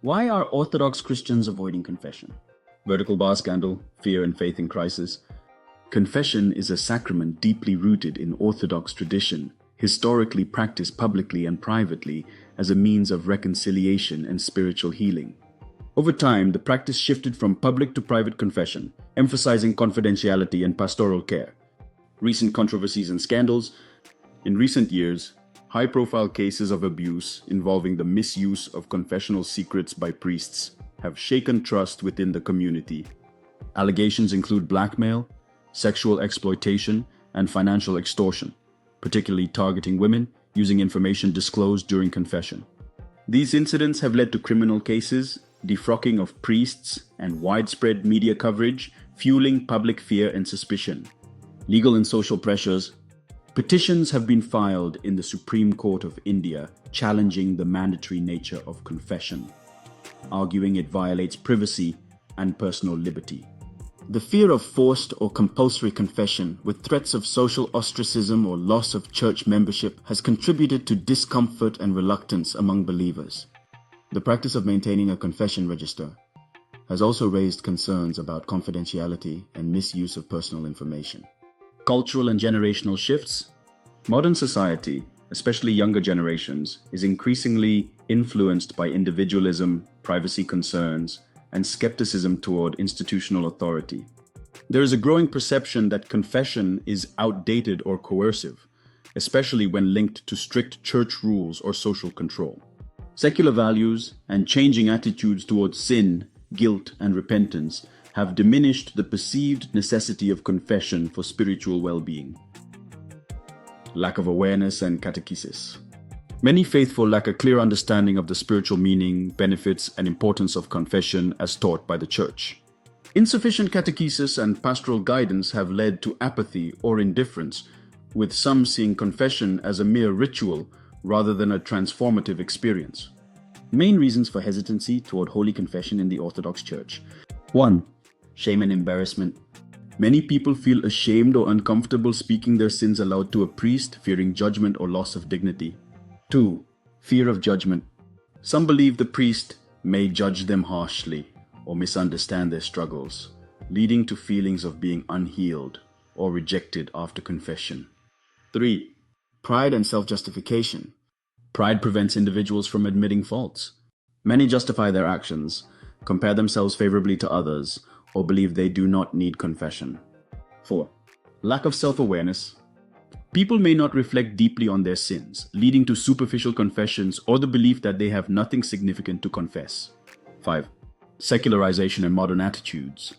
Why are Orthodox Christians avoiding confession? Vertical bar scandal, fear and faith in crisis. Confession is a sacrament deeply rooted in Orthodox tradition, historically practiced publicly and privately as a means of reconciliation and spiritual healing. Over time, the practice shifted from public to private confession, emphasizing confidentiality and pastoral care. Recent controversies and scandals. In recent years, high-profile cases of abuse involving the misuse of confessional secrets by priests have shaken trust within the community. Allegations include blackmail, sexual exploitation, and financial extortion, particularly targeting women using information disclosed during confession. These incidents have led to criminal cases, defrocking of priests, and widespread media coverage, fueling public fear and suspicion. Legal and social pressures. Petitions have been filed in the Supreme Court of India challenging the mandatory nature of confession, arguing it violates privacy and personal liberty. The fear of forced or compulsory confession, with threats of social ostracism or loss of church membership, has contributed to discomfort and reluctance among believers. The practice of maintaining a confession register has also raised concerns about confidentiality and misuse of personal information. Cultural and generational shifts. Modern society, especially younger generations, is increasingly influenced by individualism, privacy concerns, and skepticism toward institutional authority. There is a growing perception that confession is outdated or coercive, especially when linked to strict church rules or social control. Secular values and changing attitudes towards sin, guilt, and repentance have diminished the perceived necessity of confession for spiritual well-being. Lack of awareness and catechesis. Many faithful lack a clear understanding of the spiritual meaning, benefits, and importance of confession as taught by the Church. Insufficient catechesis and pastoral guidance have led to apathy or indifference, with some seeing confession as a mere ritual rather than a transformative experience. Main reasons for hesitancy toward holy confession in the Orthodox Church. 1. Shame and embarrassment. Many people feel ashamed or uncomfortable speaking their sins aloud to a priest, fearing judgment or loss of dignity. 2. Fear of judgment. Some believe the priest may judge them harshly or misunderstand their struggles, leading to feelings of being unhealed or rejected after confession. 3. Pride and self-justification. Pride prevents individuals from admitting faults. Many justify their actions, compare themselves favorably to others, or believe they do not need confession. 4. Lack of self-awareness. People may not reflect deeply on their sins, leading to superficial confessions or the belief that they have nothing significant to confess. 5. Secularization and modern attitudes.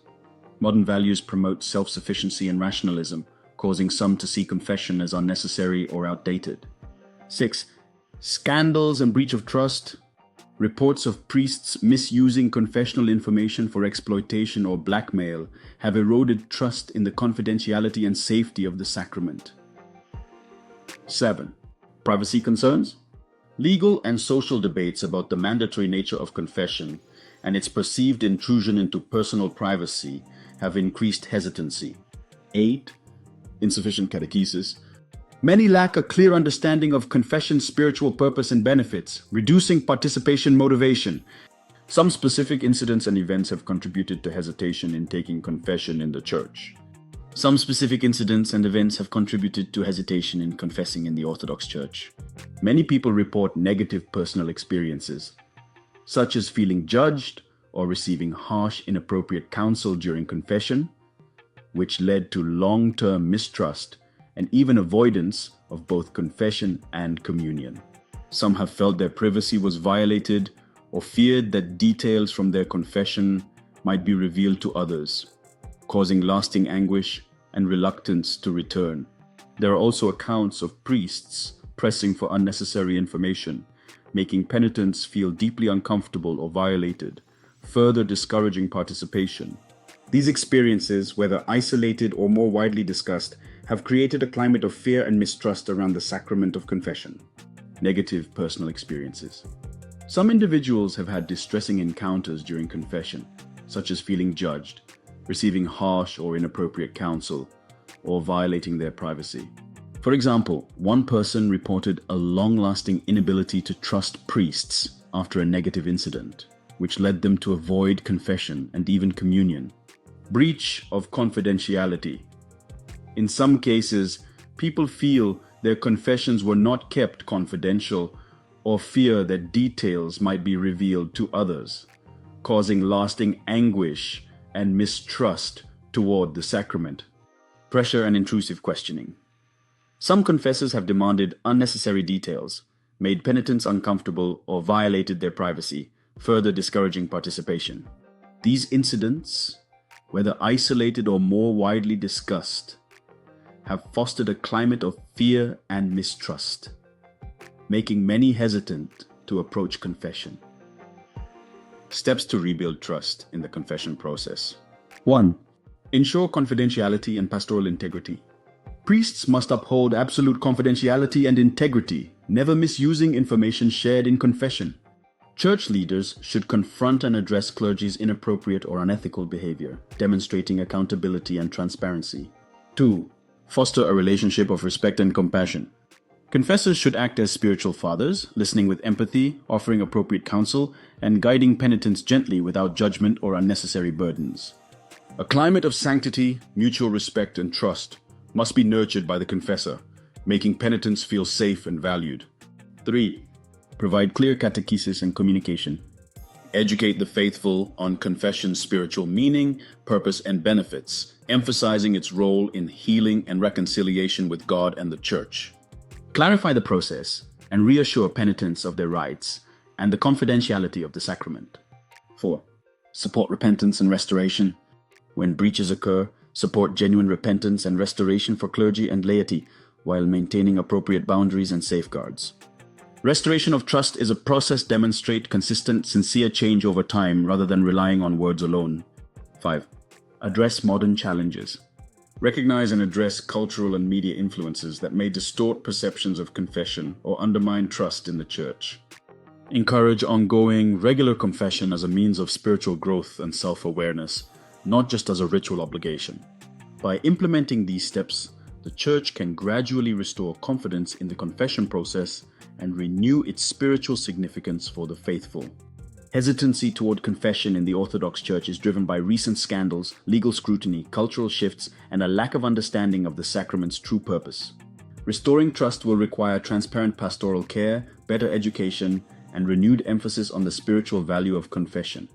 Modern values promote self-sufficiency and rationalism, causing some to see confession as unnecessary or outdated. 6. Scandals and breach of trust. Reports of priests misusing confessional information for exploitation or blackmail have eroded trust in the confidentiality and safety of the sacrament. 7. Privacy concerns. Legal and social debates about the mandatory nature of confession and its perceived intrusion into personal privacy have increased hesitancy. 8. Insufficient catechesis. Many lack a clear understanding of confession's spiritual purpose and benefits, reducing participation motivation. Some specific incidents and events have contributed to hesitation in taking confession in the Church. Some specific incidents and events have contributed to hesitation in confessing in the Orthodox Church. Many people report negative personal experiences, such as feeling judged or receiving harsh, inappropriate counsel during confession, which led to long-term mistrust and even avoidance of both confession and communion. Some have felt their privacy was violated or feared that details from their confession might be revealed to others, causing lasting anguish and reluctance to return. There are also accounts of priests pressing for unnecessary information, making penitents feel deeply uncomfortable or violated, further discouraging participation. These experiences, whether isolated or more widely discussed, have created a climate of fear and mistrust around the sacrament of confession. Negative personal experiences. Some individuals have had distressing encounters during confession, such as feeling judged, receiving harsh or inappropriate counsel, or violating their privacy. For example, one person reported a long-lasting inability to trust priests after a negative incident. which led them to avoid confession and even communion. Breach of confidentiality. In some cases, people feel their confessions were not kept confidential or fear that details might be revealed to others, causing lasting anguish and mistrust toward the sacrament. Pressure and intrusive questioning. Some confessors have demanded unnecessary details, made penitents uncomfortable, or violated their privacy, further discouraging participation. These incidents, whether isolated or more widely discussed, have fostered a climate of fear and mistrust, making many hesitant to approach confession. Steps to rebuild trust in the confession process. 1. Ensure confidentiality and pastoral integrity. Priests must uphold absolute confidentiality and integrity, never misusing information shared in confession. Church leaders should confront and address clergy's inappropriate or unethical behavior, demonstrating accountability and transparency. 2. Foster a relationship of respect and compassion. Confessors should act as spiritual fathers, listening with empathy, offering appropriate counsel, and guiding penitents gently without judgment or unnecessary burdens. A climate of sanctity, mutual respect, and trust must be nurtured by the confessor, making penitents feel safe and valued. 3. Provide clear catechesis and communication. Educate the faithful on confession's spiritual meaning, purpose, and benefits, emphasizing its role in healing and reconciliation with God and the Church. Clarify the process and reassure penitents of their rights and the confidentiality of the sacrament. 4. Support repentance and restoration. When breaches occur, support genuine repentance and restoration for clergy and laity while maintaining appropriate boundaries and safeguards. Restoration of trust is a process demonstrate consistent, sincere change over time rather than relying on words alone. 5. Address modern challenges. Recognize and address cultural and media influences that may distort perceptions of confession or undermine trust in the Church. Encourage ongoing, regular confession as a means of spiritual growth and self-awareness, not just as a ritual obligation. By implementing these steps, the Church can gradually restore confidence in the confession process and renew its spiritual significance for the faithful. Hesitancy toward confession in the Orthodox Church is driven by recent scandals, legal scrutiny, cultural shifts, and a lack of understanding of the sacrament's true purpose. Restoring trust will require transparent pastoral care, better education, and renewed emphasis on the spiritual value of confession.